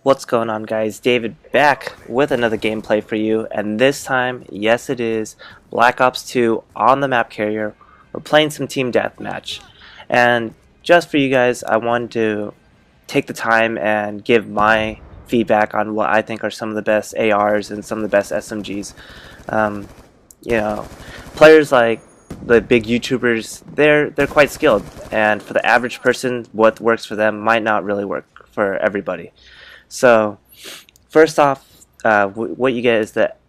What's going on, guys? David back with another gameplay for you, and this time, yes it is, Black Ops 2 on the map carrier. We're playing some team deathmatch, and just for you guys, I wanted to take the time and give my feedback on what I think are some of the best ARs and some of the best SMGs. Um, you know, players like the big YouTubers, they're quite skilled, and for the average person, what works for them might not really work for everybody. So, first off, what you get is that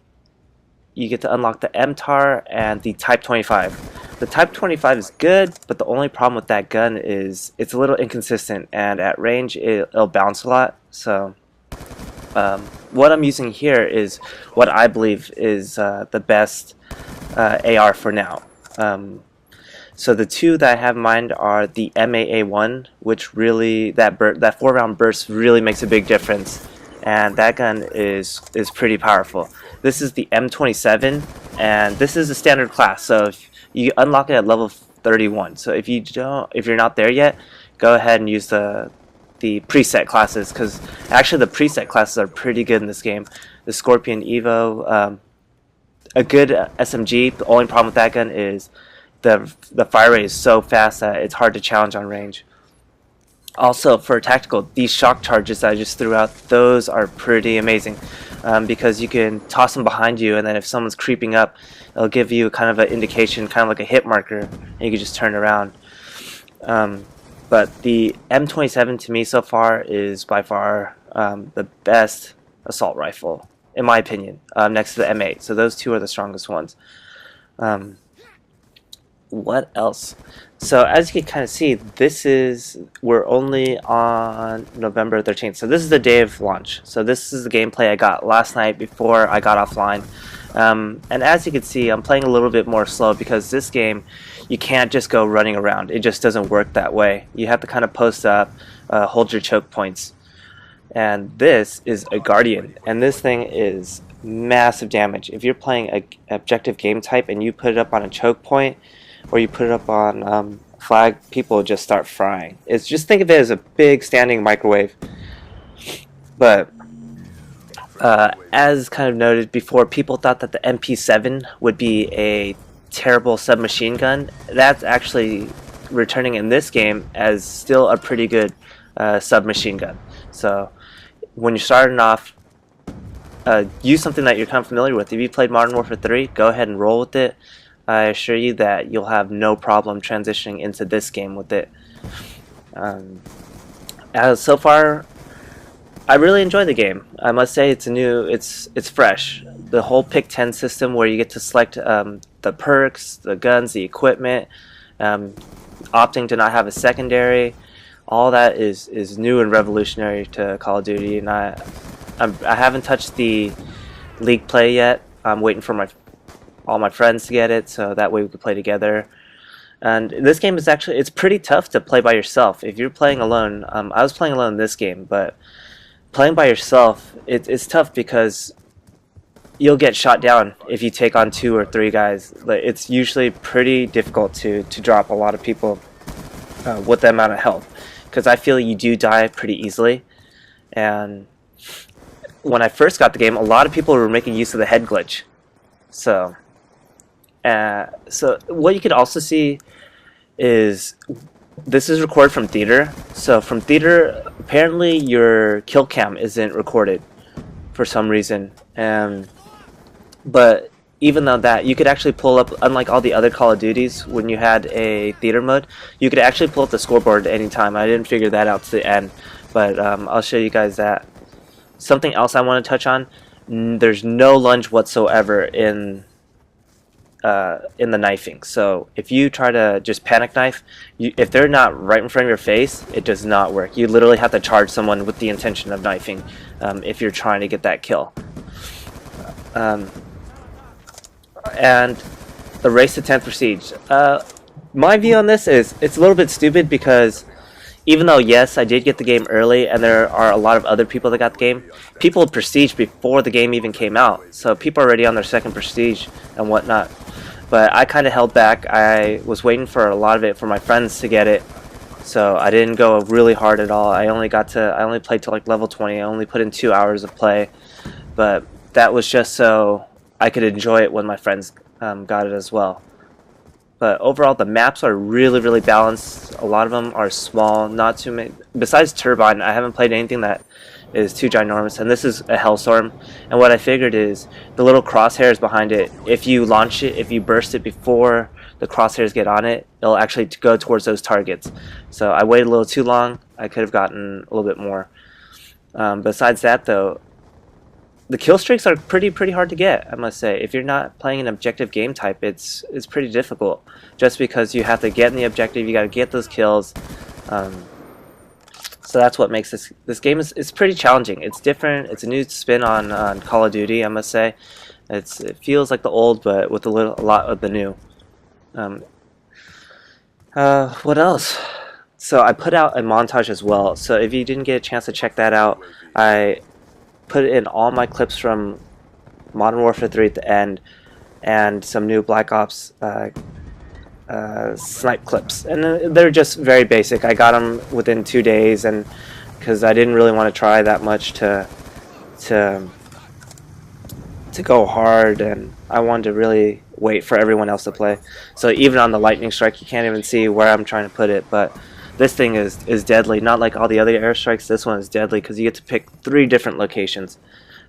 you get to unlock the MTAR and the Type 25. The Type 25 is good, but the only problem with that gun is it's a little inconsistent, and at range it'll bounce a lot. So, what I'm using here is what I believe is the best AR for now. So the two that I have in mind are the MAA1, which really that 4-round burst really makes a big difference, and that gun is pretty powerful. This is the M27, and this is a standard class. So if you unlock it at level 31. So if you're not there yet, go ahead and use the preset classes, because actually the preset classes are pretty good in this game. The Scorpion Evo, a good SMG. The only problem with that gun is the fire rate is so fast that it's hard to challenge on range. Also, for tactical, these shock charges that I just threw out, those are pretty amazing, because you can toss them behind you, and then if someone's creeping up, it'll give you kind of an indication, kind of like a hit marker, and you can just turn around. But the M27 to me so far is by far the best assault rifle, in my opinion, next to the M8. So those two are the strongest ones. What else? So as you can kind of see, we're only on November 13th. So this is the day of launch. So this is the gameplay I got last night before I got offline. And as you can see, I'm playing a little bit more slow, because this game, you can't just go running around. It just doesn't work that way. You have to kind of post up, hold your choke points. And this is a Guardian, and this thing is massive damage. If you're playing an objective game type and you put it up on a choke point, or you put it up on flag, people just start frying. Just think of it as a big standing microwave. But as kind of noted before, people thought that the MP7 would be a terrible submachine gun. That's actually returning in this game as still a pretty good submachine gun. So when you're starting off, use something that you're kind of familiar with. If you played Modern Warfare 3, go ahead and roll with it. I assure you that you'll have no problem transitioning into this game with it. As so far, I really enjoy the game. I must say it's fresh. The whole pick 10 system, where you get to select the perks, the guns, the equipment, opting to not have a secondary, all that is new and revolutionary to Call of Duty. And I haven't touched the League play yet. I'm waiting for all my friends to get it, so that way we could play together. And this game is it's pretty tough to play by yourself. If you're playing alone, I was playing alone in this game, but playing by yourself, it's tough, because you'll get shot down if you take on 2 or 3 guys. It's usually pretty difficult to drop a lot of people with the amount of health, because I feel you do die pretty easily. And when I first got the game, a lot of people were making use of the head glitch. So what you could also see is this is recorded from theater. So from theater, apparently your kill cam isn't recorded for some reason. But even though that, you could actually pull up, unlike all the other Call of Duties, when you had a theater mode, you could actually pull up the scoreboard at any time. I didn't figure that out to the end, but I'll show you guys that. Something else I want to touch on, there's no lunge whatsoever in the knifing. So if you try to just panic knife, if they're not right in front of your face, it does not work. You literally have to charge someone with the intention of knifing if you're trying to get that kill. And the race to 10th prestige. My view on this is it's a little bit stupid, because even though, yes, I did get the game early, and there are a lot of other people that got the game, people prestige before the game even came out. So people are already on their second prestige and whatnot. But I kind of held back. I was waiting for a lot of it for my friends to get it, so I didn't go really hard at all. I only played to like level 20. I only put in 2 hours of play, but that was just so I could enjoy it when my friends got it as well. But overall, the maps are really balanced. A lot of them are small, not too many. Besides Turbine, I haven't played anything that is too ginormous, and this is a Hellstorm. And what I figured is the little crosshairs behind it, if you launch it, if you burst it before the crosshairs get on it, it'll actually go towards those targets. So I waited a little too long. I could have gotten a little bit more. Besides that, though, the kill streaks are pretty hard to get, I must say. If you're not playing an objective game type, it's pretty difficult. Just because you have to get in the objective, you got to get those kills. So that's what makes this game is pretty challenging. It's different. It's a new spin on Call of Duty, I must say. It feels like the old, but with a lot of the new. What else? So I put out a montage as well. So if you didn't get a chance to check that out, I put in all my clips from Modern Warfare 3 at the end, and some new Black Ops snipe clips, and they're just very basic. I got them within 2 days, and because I didn't really want to try that much to go hard, and I wanted to really wait for everyone else to play. So even on the lightning strike, you can't even see where I'm trying to put it, but this thing is deadly. Not like all the other airstrikes. This one is deadly because you get to pick 3 different locations.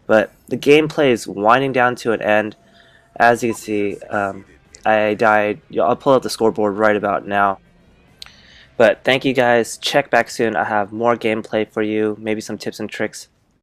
But the gameplay is winding down to an end. As you can see, I died. I'll pull up the scoreboard right about now. But thank you guys. Check back soon. I have more gameplay for you. Maybe some tips and tricks.